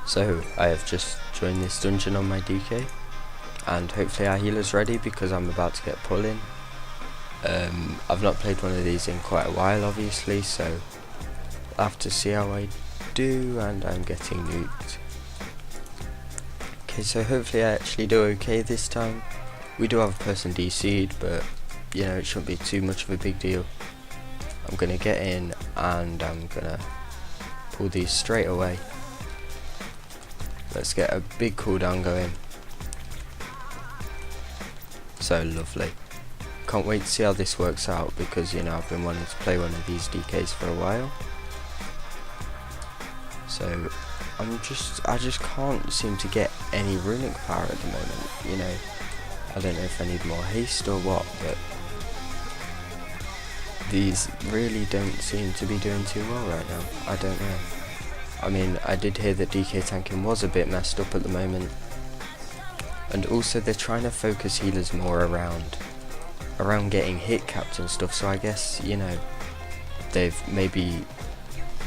So I have just joined this dungeon on my DK, and hopefully our healer's ready because I'm about to get pulling. I've not played one of these in quite a while obviously, so I'll have to see how I do, and I'm getting nuked. Okay, so hopefully I actually do okay this time. We do have a person DC'd, but you know, it shouldn't be too much of a big deal. I'm gonna get in and I'm gonna pull these straight away. Let's get a big cooldown going. So lovely. Can't wait to see how this works out because, you know, I've been wanting to play one of these DKs for a while. So I just can't seem to get any runic power at the moment, you know. I don't know if I need more haste or what, but these really don't seem to be doing too well right now. I don't know. I mean, I did hear that DK tanking was a bit messed up at the moment, and also they're trying to focus healers more around getting hit capped and stuff, so I guess, you know, they've maybe,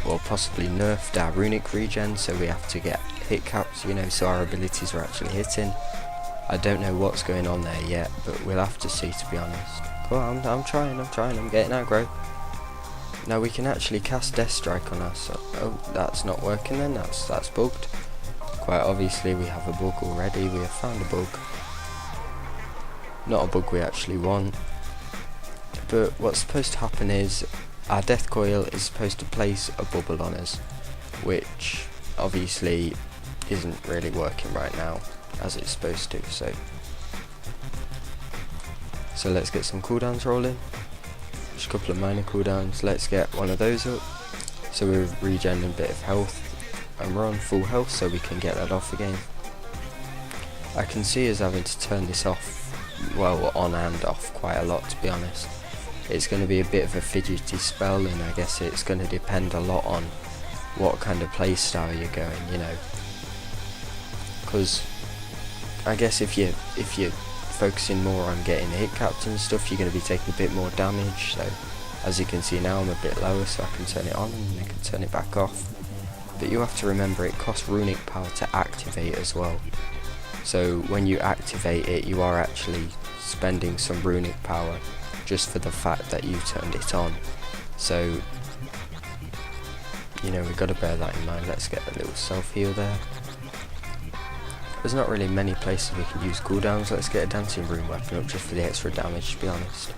well, possibly nerfed our runic regen, so we have to get hit capped, you know, so our abilities are actually hitting. I don't know what's going on there yet, but we'll have to see, to be honest. Well, I'm trying, I'm getting aggro. Now we can actually cast Death Strike on us. Oh, that's not working then, that's bugged. Quite obviously we have a bug already, we have found a bug. Not a bug we actually want. But what's supposed to happen is, our Death Coil is supposed to place a bubble on us, which obviously isn't really working right now, as it's supposed to, so let's get some cooldowns rolling. Just a couple of minor cooldowns. Let's get one of those up, so we're regenerating a bit of health, and we're on full health, so we can get that off again. I can see us having to turn this off, well, on and off quite a lot, to be honest. It's going to be a bit of a fidgety spell, and I guess it's going to depend a lot on what kind of playstyle you're going, you know. Because I guess if you're focusing more on getting hit capped and stuff, you're going to be taking a bit more damage. So as you can see now, I'm a bit lower, so I can turn it on and I can turn it back off. But you have to remember, it costs runic power to activate as well. So when you activate it, you are actually spending some runic power just for the fact that you turned it on. So, you know, we've got to bear that in mind. Let's get a little self heal there. There's not really many places we can use cooldowns. Let's get a dancing rune weapon up just for the extra damage, to be honest.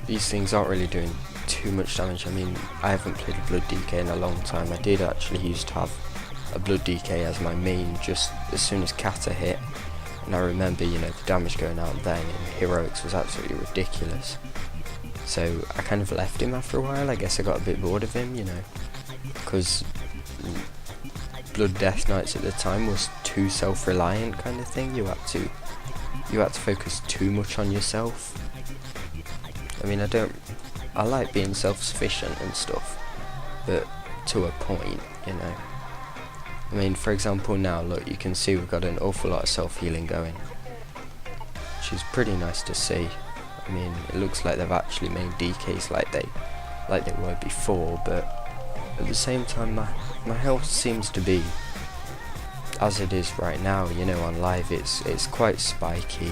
These things aren't really doing too much damage. I mean, I haven't played a blood DK in a long time. I did actually used to have a blood DK as my main just as soon as Kata hit, and I remember, you know, the damage going out then in heroics was absolutely ridiculous. So I kind of left him after a while. I guess I got a bit bored of him, you know, because Blood Death Knights at the time was too self-reliant kind of thing. You had to focus too much on yourself. I mean, I like being self-sufficient and stuff, but to a point, you know. I mean, for example, now look, you can see we've got an awful lot of self-healing going, which is pretty nice to see. I mean, it looks like they've actually made DKs like they were before, but at the same time, my health seems to be as it is right now, you know. On live it's quite spiky,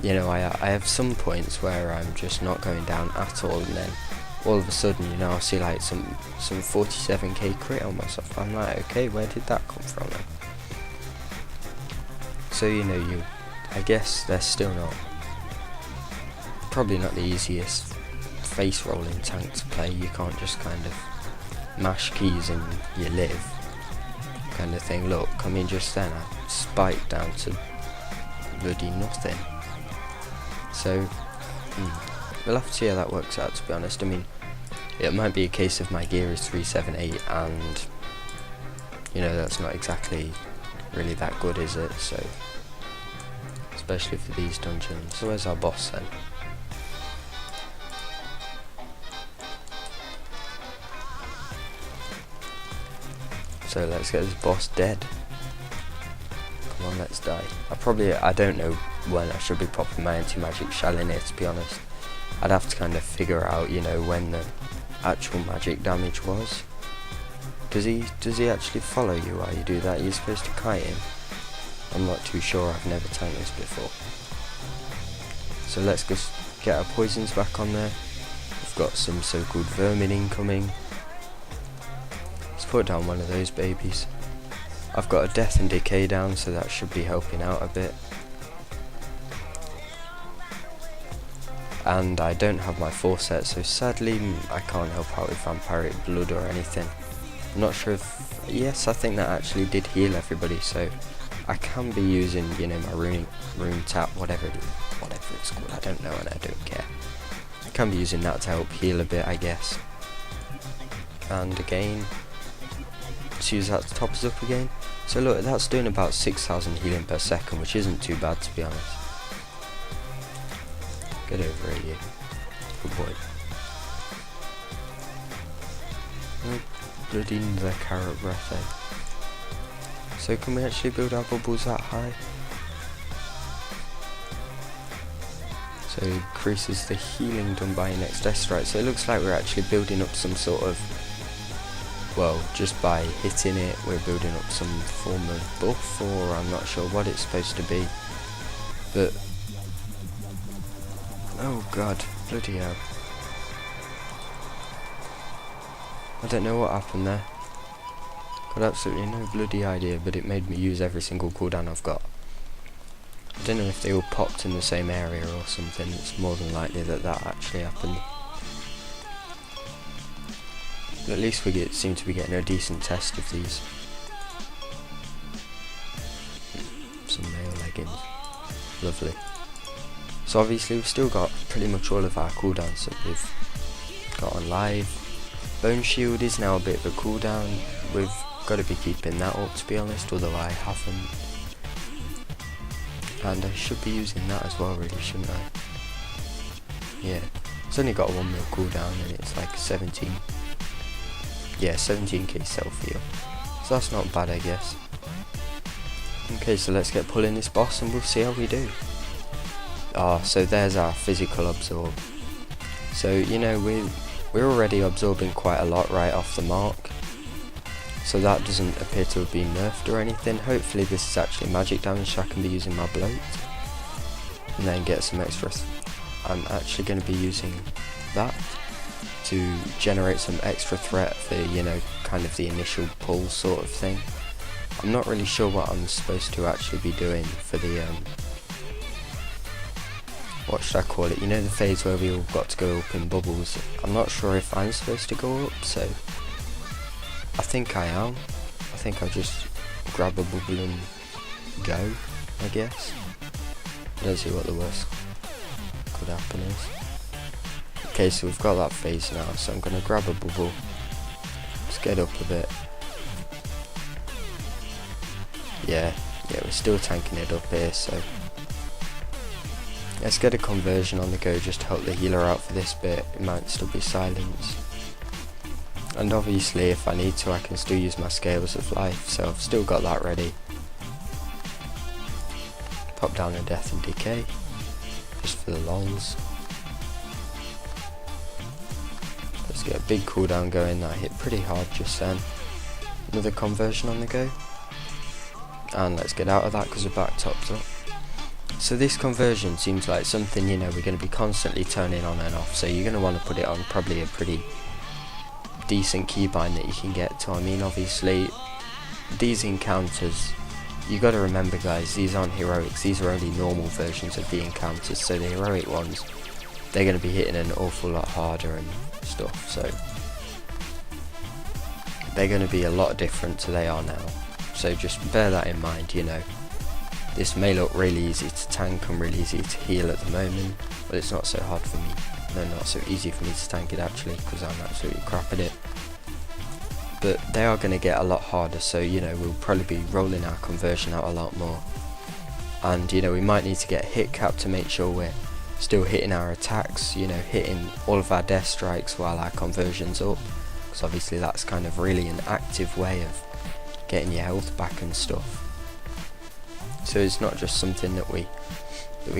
you know. I have some points where I'm just not going down at all, and then all of a sudden, you know, I'll see like some 47k crit on myself. I'm like, okay, where did that come from then? So, you know, I guess they're still probably not the easiest face rolling tank to play. You can't just kind of mash keys and you live kind of thing. Look, I mean, just then I spiked down to bloody nothing. So we'll have to see how that works out, to be honest. I mean, it might be a case of my gear is 378 and, you know, that's not exactly really that good, is it? So, especially for these dungeons. So where's our boss then? So let's get this boss dead. Come on, let's die. I don't know when I should be popping my anti-magic shell in here, to be honest. I'd have to kind of figure out, you know, when the actual magic damage was. Does he actually follow you while you do that? You're supposed to kite him. I'm not too sure, I've never tanked this before. So let's just get our poisons back on there. We've got some so-called vermin incoming. Let's put down one of those babies. I've got a death and decay down, so that should be helping out a bit. And I don't have my forset, so sadly I can't help out with vampiric blood or anything. I'm not sure if... yes, I think that actually did heal everybody, so I can be using, you know, my rune tap, whatever it's called, I don't know and I don't care. I can be using that to help heal a bit, I guess. And again, let's use that to top us up again. So look, that's doing about 6,000 healing per second, which isn't too bad to be honest. Get over here, you. Good boy. Oh, bloody the carrot breath, eh? So can we actually build our bubbles that high? So it increases the healing done by your next death strike. So it looks like we're actually building up some sort of... well, just by hitting it, we're building up some form of buff, or I'm not sure what it's supposed to be. But... oh god, bloody hell. I don't know what happened there. Got absolutely no bloody idea, but it made me use every single cooldown I've got. I don't know if they all popped in the same area or something. It's more than likely that that actually happened. But at least we seem to be getting a decent test of these. Some male leggings. Lovely. So obviously we've still got pretty much all of our cooldowns that we've got on live. Bone shield is now a bit of a cooldown. We've got to be keeping that up, to be honest, although I haven't. And I should be using that as well, really, shouldn't I? Yeah, it's only got a 1 mil cooldown and it's like 17. Yeah, 17k self heal. So that's not bad, I guess. Okay, so let's get pulling this boss and we'll see how we do. Ah, so there's our physical absorb. So, you know, we're already absorbing quite a lot right off the mark. So that doesn't appear to have been nerfed or anything. Hopefully this is actually magic damage, so I can be using my bloat. And then get some extra... I'm actually going to be using that to generate some extra threat for, you know, kind of the initial pull sort of thing. I'm not really sure what I'm supposed to actually be doing for the, what should I call it? You know, the phase where we all got to go up in bubbles. I'm not sure if I'm supposed to go up, so I think I am. I think I'll just grab a bubble and go, I guess. Let's see what the worst could happen is. Okay, so we've got that phase now, so I'm going to grab a bubble. Let's get up a bit. Yeah, we're still tanking it up here, so let's get a conversion on the go just to help the healer out for this bit. It might still be silenced. And obviously if I need to I can still use my scales of life, so I've still got that ready. Pop down a death and decay, just for the lols. Let's get a big cooldown going that hit pretty hard just then. Another conversion on the go. And let's get out of that because we're back topped up. So this conversion seems like something, you know, we're going to be constantly turning on and off, so you're going to want to put it on probably a pretty decent keybind that you can get to. I mean, obviously these encounters, you got to remember guys, these aren't heroics, these are only normal versions of the encounters, so the heroic ones, they're going to be hitting an awful lot harder and stuff, so they're going to be a lot different to they are now. So just bear that in mind, you know. This may look really easy to tank and really easy to heal at the moment, but it's not so hard for me. No, not so easy for me to tank it actually, because I'm absolutely crap at it. But they are going to get a lot harder, so you know, we'll probably be rolling our conversion out a lot more. And you know, we might need to get hit cap to make sure we're still hitting our attacks, you know, hitting all of our death strikes while our conversion's up, because obviously that's kind of really an active way of getting your health back and stuff. So it's not just something that we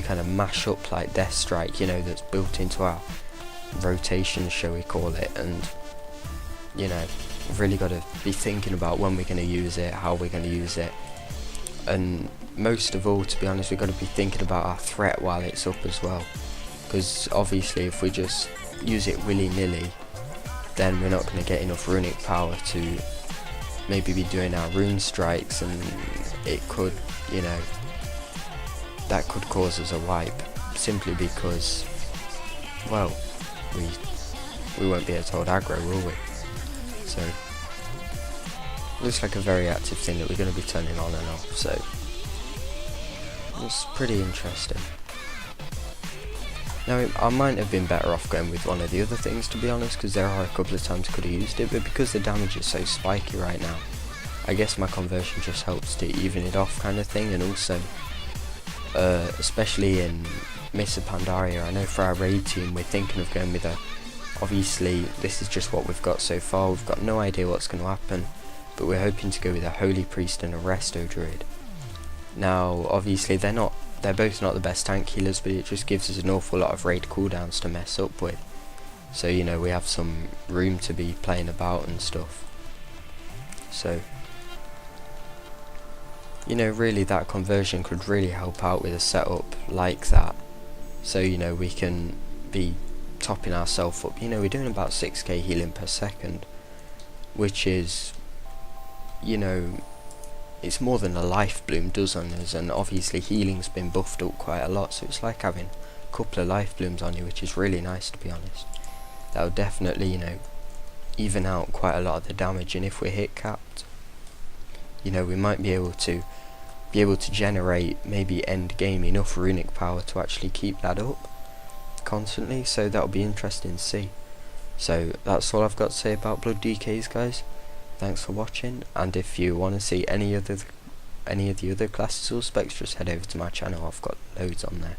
kind of mash up like death strike, you know, that's built into our rotation, shall we call it, and you know, we've really got to be thinking about when we're going to use it, how we're going to use it, and most of all, to be honest, we've got to be thinking about our threat while it's up as well, because obviously if we just use it willy-nilly, then we're not going to get enough runic power to maybe be doing our rune strikes, and it could, you know, that could cause us a wipe, simply because, well, we won't be able to hold aggro, will we? So, looks like a very active thing that we're going to be turning on and off, so it's pretty interesting. Now, I might have been better off going with one of the other things, to be honest, because there are a couple of times I could have used it, but because the damage is so spiky right now, I guess my conversion just helps to even it off kind of thing. And also, especially in Miss Pandaria, I know for our raid team we're thinking of going with a, obviously this is just what we've got so far, we've got no idea what's going to happen, but we're hoping to go with a Holy Priest and a Resto Druid. Now obviously they're both not the best tank healers, but it just gives us an awful lot of raid cooldowns to mess up with, so you know, we have some room to be playing about and stuff. So you know, really that conversion could really help out with a setup like that, so you know, we can be topping ourselves up. You know, we're doing about 6k healing per second, which is, you know, it's more than a life bloom does on us, and obviously healing's been buffed up quite a lot, so it's like having a couple of life blooms on you, which is really nice, to be honest. That would definitely, you know, even out quite a lot of the damage, and if we're hit capped, you know, we might be able to generate maybe end game enough runic power to actually keep that up constantly, so that'll be interesting to see. So that's all I've got to say about Blood DKs, guys. Thanks for watching, and if you want to see any of the other classes or specs, just head over to my channel. I've got loads on there.